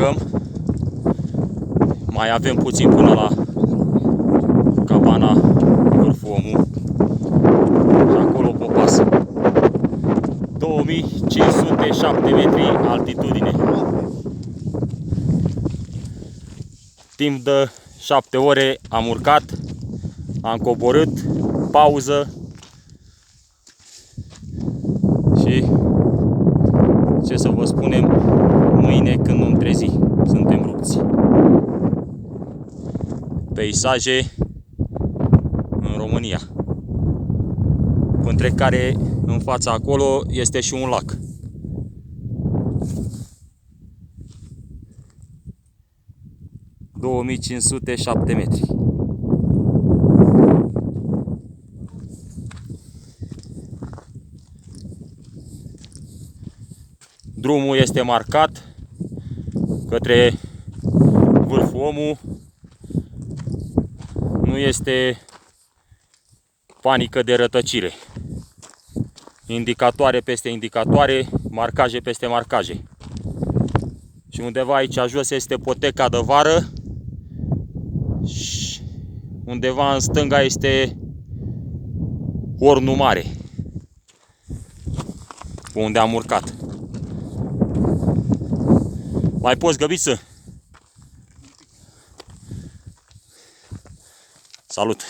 urcăm. Mai avem puțin până la cabana Vârful Omul. Și acolo popas. 2507 metri altitudine. Timp de 7 ore am urcat, am coborât, pauză și ce să vă spunem, mâine când vom trezi, suntem rupți. Peisaje în România, între care în fața acolo este și un lac. ...2507 metri. Drumul este marcat către Vârful Omul. Nu este panică de rătăcire. Indicatoare peste indicatoare, marcaje peste marcaje. Și undeva aici jos este poteca de vară. Și undeva în stânga este Hornul Mare, unde am urcat. Mai poți, Găbiță? Salut!